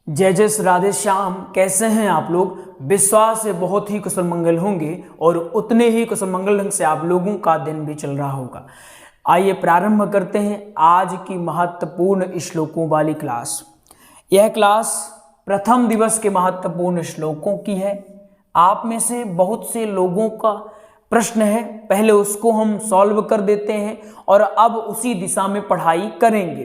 जय जय श्री राधे श्याम। कैसे हैं आप लोग? विश्वास से बहुत ही कुशल मंगल होंगे और उतने ही कुशल मंगल ढंग से आप लोगों का दिन भी चल रहा होगा। आइए प्रारंभ करते हैं आज की महत्वपूर्ण श्लोकों वाली क्लास। यह क्लास प्रथम दिवस के महत्वपूर्ण श्लोकों की है। आप में से बहुत से लोगों का प्रश्न है, पहले उसको हम सॉल्व कर देते हैं और अब उसी दिशा में पढ़ाई करेंगे।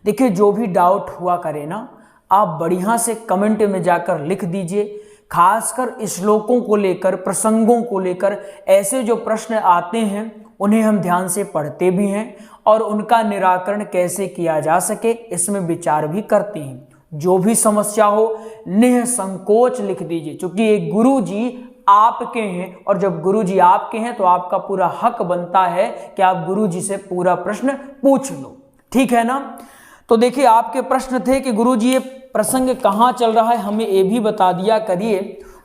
देखिए, जो भी डाउट हुआ करे ना, आप बढ़िया से कमेंट में जाकर लिख दीजिए। खासकर श्लोकों को लेकर, प्रसंगों को लेकर ऐसे जो प्रश्न आते हैं उन्हें हम ध्यान से पढ़ते भी हैं और उनका निराकरण कैसे किया जा सके इसमें विचार भी करते हैं। जो भी समस्या हो निसंकोच लिख दीजिए, क्योंकि एक गुरु जी आपके हैं और जब गुरु जी आपके हैं तो आपका पूरा हक बनता है कि आप गुरु जी से पूरा प्रश्न पूछ लो। ठीक है ना? तो देखिए, आपके प्रश्न थे कि गुरु जी ये प्रसंग कहाँ चल रहा है, हमें ये भी बता दिया करिए।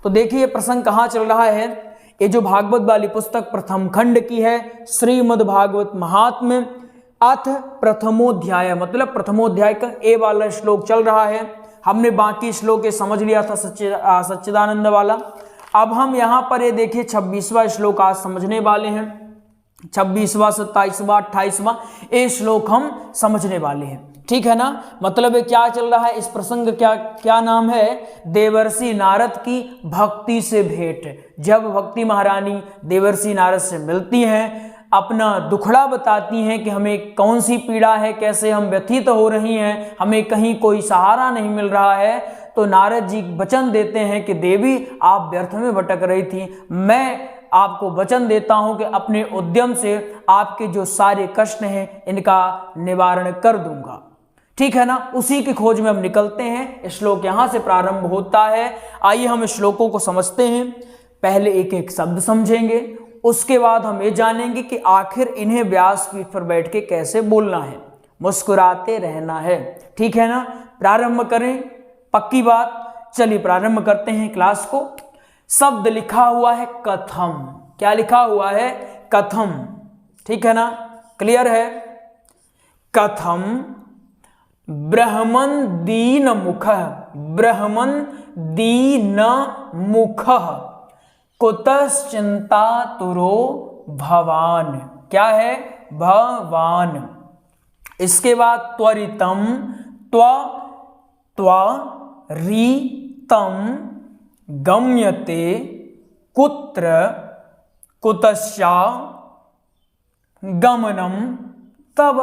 तो देखिए, ये प्रसंग कहाँ चल रहा है। ये जो भागवत वाली पुस्तक प्रथम खंड की है, श्रीमद् भागवत महात्म्य अथ प्रथमोध्याय, मतलब प्रथमोध्याय का ए वाला श्लोक चल रहा है। हमने बाकी श्लोक समझ लिया था सच्चिदानंद वाला। अब हम यहाँ पर ये देखिए 26वां श्लोक आज समझने वाले हैं। 26वां, 27वां, 28वां ये श्लोक हम समझने वाले हैं। ठीक है ना? मतलब क्या चल रहा है, इस प्रसंग क्या नाम है? देवर्षि नारद की भक्ति से भेंट। जब भक्ति महारानी देवर्षि नारद से मिलती हैं, अपना दुखड़ा बताती हैं कि हमें कौन सी पीड़ा है, कैसे हम व्यथित हो रही हैं, हमें कहीं कोई सहारा नहीं मिल रहा है, तो नारद जी वचन देते हैं कि देवी, आप व्यर्थ में भटक रही थी, मैं आपको वचन देता हूं कि अपने उद्यम से आपके जो सारे कष्ट हैं इनका निवारण कर दूंगा। ठीक है ना? उसी की खोज में हम निकलते हैं। श्लोक यहां से प्रारंभ होता है। आइए हम श्लोकों को समझते हैं। पहले एक एक शब्द समझेंगे, उसके बाद हम ये जानेंगे कि आखिर इन्हें व्यासपीठ पर बैठ के कैसे बोलना है, मुस्कुराते रहना है। ठीक है ना? प्रारंभ करें, पक्की बात। चलिए प्रारंभ करते हैं क्लास को। शब्द लिखा हुआ है कथम। क्या लिखा हुआ है? कथम। ठीक है ना? क्लियर है? कथम ब्रह्मन दीन मुख, ब्रह्मन दीन मुख कुतश्चिंता तुरो भवान। क्या है? भवान। इसके बाद त्वरितम, त्वरितम गम्यते कुत्र कुतश्चा गमनम तव,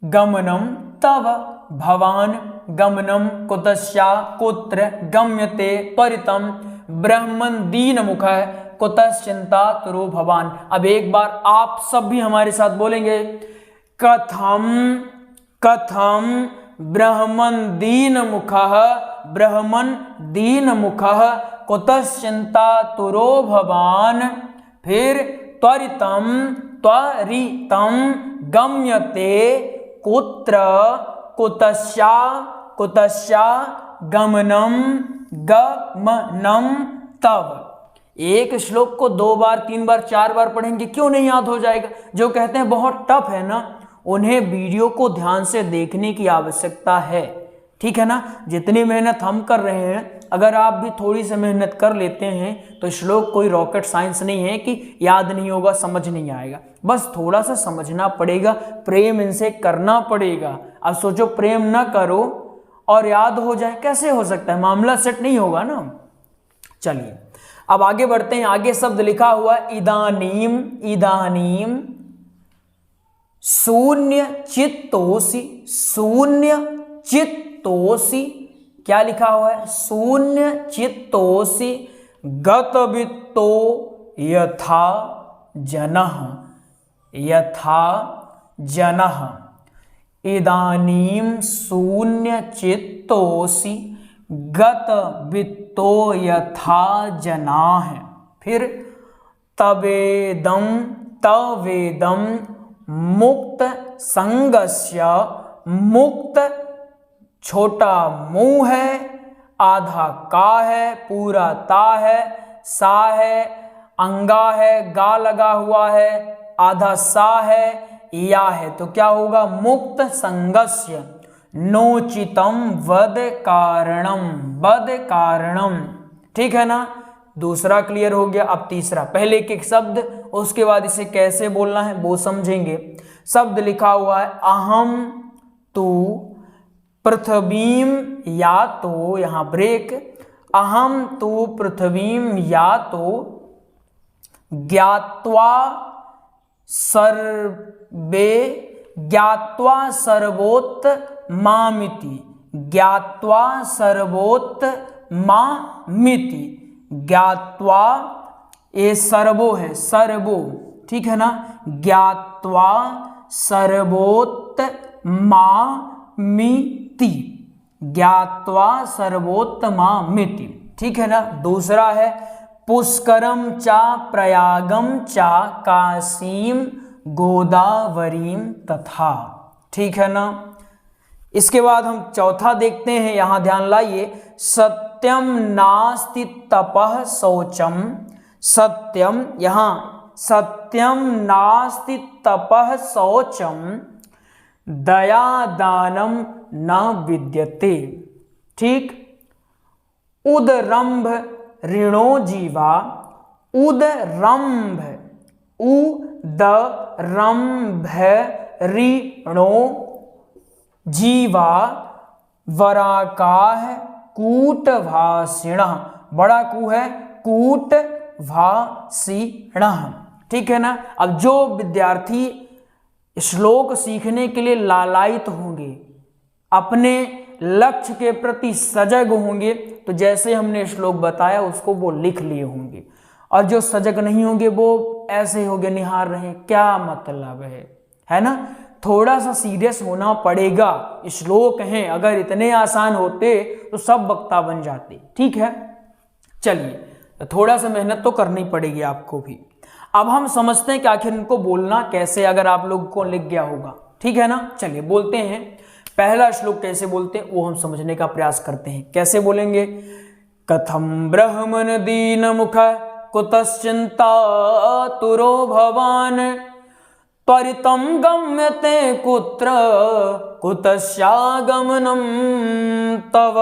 गमनम तव भवान गमनम कुतश्चा कुत्र गम्यते त्वरितम ब्रह्मन दीन मुख कुतश्चिंता तुरो भवान। अब एक बार आप सब भी हमारे साथ बोलेंगे, कथम कथम ब्रह्मन दीन मुख, ब्रह्मन दीन मुख कुतश्चिंता तुरो भवान। फिर त्वरितम, त्वरितम गम्यते कुत्र कुतश्चा, कुतश्चा गमनम, गमनम तव। एक श्लोक को 2 बार, 3 बार, 4 बार पढ़ेंगे, क्यों नहीं याद हो जाएगा? जो कहते हैं बहुत टफ है ना, उन्हें वीडियो को ध्यान से देखने की आवश्यकता है। ठीक है ना? जितनी मेहनत हम कर रहे हैं, अगर आप भी थोड़ी सी मेहनत कर लेते हैं तो श्लोक कोई रॉकेट साइंस नहीं है कि याद नहीं होगा, समझ नहीं आएगा। बस थोड़ा सा समझना पड़ेगा, प्रेम इनसे करना पड़ेगा। अब सोचो प्रेम ना करो और याद हो जाए, कैसे हो सकता है? मामला सेट नहीं होगा ना। चलिए अब आगे बढ़ते हैं। आगे शब्द लिखा हुआ इदानीम, इदानीम शून्य चित्तोसी, शून्य चित्तोसी। क्या लिखा हुआ है? शून्य चित्तोसी गतवित्तो यथा जनः, यथा जनः। इदानीं शून्य चित्तोसी गतवित्तो यथा जनाः। फिर तवेदम, तवेदम मुक्त संगस्य, मुक्त छोटा मुंह है, आधा का है, पूरा ता है, सा है, अंगा है, गा लगा हुआ है, आधा सा है, या है, तो क्या होगा? मुक्त संगस्य, नोचितम वद कारणम, वद कारणम, ठीक है ना। दूसरा क्लियर हो गया। अब तीसरा, पहले एक एक शब्द, उसके बाद इसे कैसे बोलना है वो समझेंगे। शब्द लिखा हुआ है अहम तू पृथ्वीम, या तो यहां ब्रेक, अहम तू पृथ्वीम या तो ज्ञात्वा सर्वे, ज्ञात्वा सर्वोत्त मामिति, ज्ञात्वा सर्वोत्त मामिति, ज्ञात्वा, ये सर्वो है, सर्वो, ठीक है ना, ज्ञात्वा सर्वोत्त मामिति, ज्ञात्वा सर्वोत्त मामिति, ठीक है ना। दूसरा है पुष्करम चा प्रयागम चा काशीम गोदावरीम तथा, ठीक है ना। इसके बाद हम चौथा देखते हैं, यहां ध्यान लाइए, सत्यम नास्ति तपः शौचम, सत्यम, यहां सत्यम नास्ति तपः शौचम दया दानम न विद्यते, ठीक। उदरंभ ऋणो जीवा, उदरंभ, उदरंभ ऋणो जीवा वराकाह कूटभाषिणः, बड़ा कू है कूटभाषिणः, ठीक है ना। अब जो विद्यार्थी श्लोक सीखने के लिए लालायित होंगे, अपने लक्ष्य के प्रति सजग होंगे, तो जैसे हमने श्लोक बताया उसको वो लिख लिए होंगे, और जो सजग नहीं होंगे वो ऐसे होंगे निहार रहे, क्या मतलब है ना। थोड़ा सा सीरियस होना पड़ेगा। श्लोक हैं, अगर इतने आसान होते तो सब वक्ता बन जाते, ठीक है। चलिए, थोड़ा सा मेहनत तो करनी पड़ेगी आपको भी। अब हम समझते हैं कि आखिर इनको बोलना कैसे, अगर आप लोग को लिख गया होगा, ठीक है ना। चलिए बोलते हैं, पहला श्लोक कैसे बोलते हैं वो हम समझने का प्रयास करते हैं। कैसे बोलेंगे, कथम ब्रह्मन दीन मुख कुतश्चिंता तुरो भवान त्वरितं गम्यते कुत्र कुतस्यागमनं तव।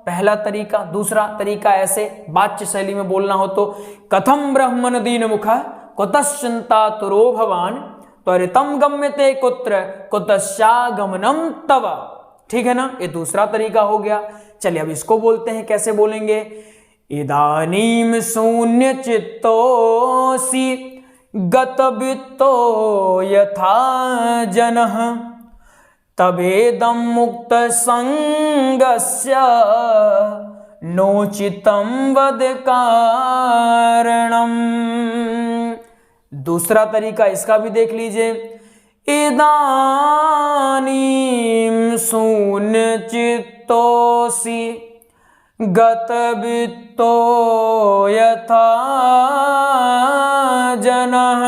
पहला तरीका। दूसरा तरीका ऐसे वाच्य शैली में बोलना हो तो कथम ब्रह्मन दीन मुख कुतश्चिंता तुरो भवान त्वरितं गम्यते कुत्र कुतस्यागमनं तव, ठीक है ना। ये दूसरा तरीका हो गया। चलिए अब इसको बोलते हैं, कैसे बोलेंगे, इदानीं शून्य चित्तोऽसि गतवित्तो यथा जनः तवेदं मुक्त संगस्य नोचितं वद कारणम्। दूसरा तरीका इसका भी देख लीजिए, इदानीं शून्य चित्तोऽसि गतवित्तो यथा जनः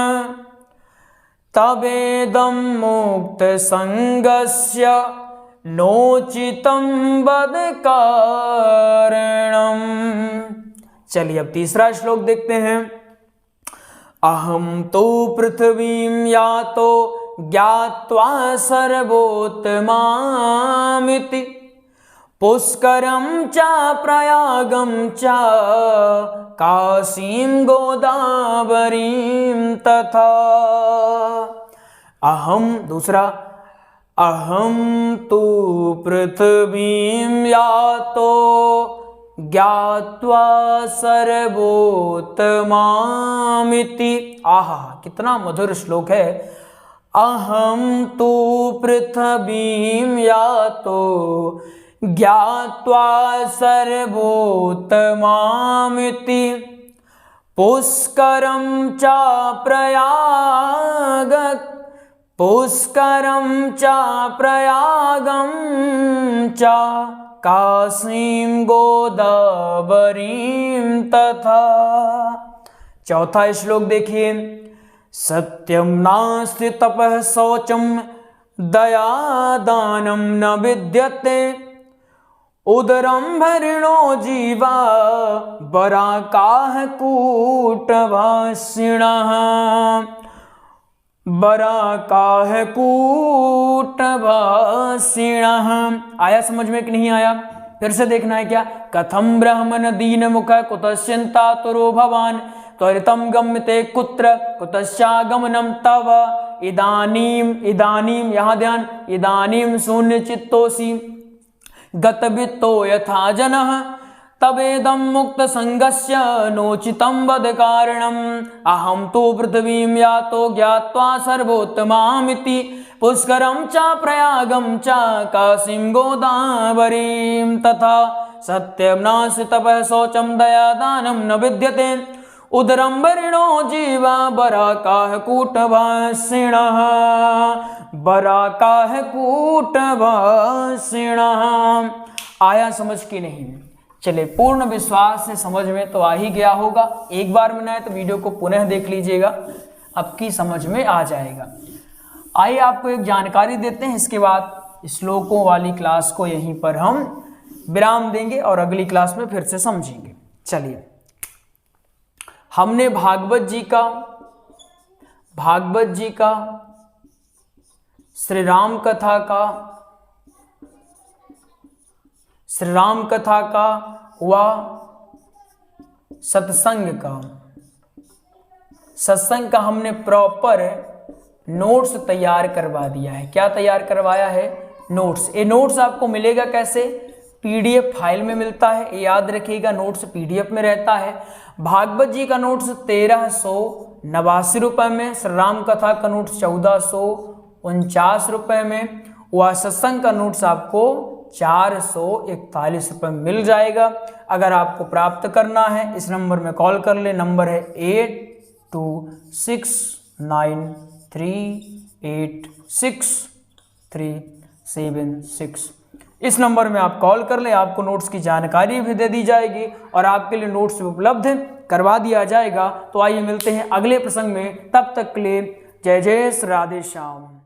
तवेदं मुक्त संगस्य नोचितं वद कारणम्। चलिए अब तीसरा श्लोक देखते हैं, अहम तो पृथ्वीं यातो ज्ञात्वा सर्वोत्तमामिति पुष्करं च प्रयागं च काशीं गोदावरीं तथा। अहम, दूसरा, अहम तु पृथ्वीं यातो ज्ञात्वा सर्वोत्तमामिति। आहा, कितना मधुर श्लोक है। अहम तु पृथ्वीं यातो ज्ञात्वा सर्वोत्तमामिति पुष्करं च प्रयागं च काशीं गोदावरीं तथा। चौथा श्लोक देखिए, सत्यं नास्ति तपः शौचं दया दानं न विद्यते उदरंभरिणो जीवा वराकाः कूटभाषिणः। बरा काह कूट भाषिणः। आया समझ में कि नहीं आया? फिर से देखना है क्या? कथम ब्रह्मन दीन मुख कुतश्चिंता तुरो भवान त्वरितम गम्यते कुत्र कुतश्चागमनम तव इदानीम यहाँ ध्यान, इदानीम शून्य चित्तोसी गतवित्तो यथा जनः तवेदं मुक्त संगस्य नोचितं वद कारणम् अहं तु पृथ्वीं यातो ज्ञात्वा सर्वोत्तमामिति पुष्करं च प्रयागं च काशीं गोदावरीं तथा सत्यं नास्ति तपः शौचं दया दानं न विद्यते उदरं वरिणो जीवा बराकाः कूटभाषिणः बराकाः कूटभाषिणः। आया समझ की नहीं? चले, पूर्ण विश्वास से समझ में तो आ ही गया होगा। एक बार में ना है तो वीडियो को पुनः देख लीजिएगा, आपकी समझ में आ जाएगा। आइए आपको एक जानकारी देते हैं, इसके बाद श्लोकों वाली क्लास को यहीं पर हम विराम देंगे और अगली क्लास में फिर से समझेंगे। चलिए, हमने भागवत जी का श्री राम कथा का व सत्संग का हमने प्रॉपर नोट्स तैयार करवा दिया है। क्या तैयार करवाया है? नोट्स। ये नोट्स आपको मिलेगा कैसे? पीडीएफ फाइल में मिलता है, ये याद रखिएगा, नोट्स पीडीएफ में रहता है। भागवत जी का नोट्स 1389 रुपये में, श्री राम कथा का नोट्स 1449 रुपये में, व सत्संग का नोट्स आपको 441 रुपये में मिल जाएगा। अगर आपको प्राप्त करना है इस नंबर में कॉल कर ले, नंबर है 8269386376। इस नंबर में आप कॉल कर ले, आपको नोट्स की जानकारी भी दे दी जाएगी और आपके लिए नोट्स उपलब्ध करवा दिया जाएगा। तो आइए मिलते हैं अगले प्रसंग में, तब तक के लिए जय जय श्री राधे श्याम।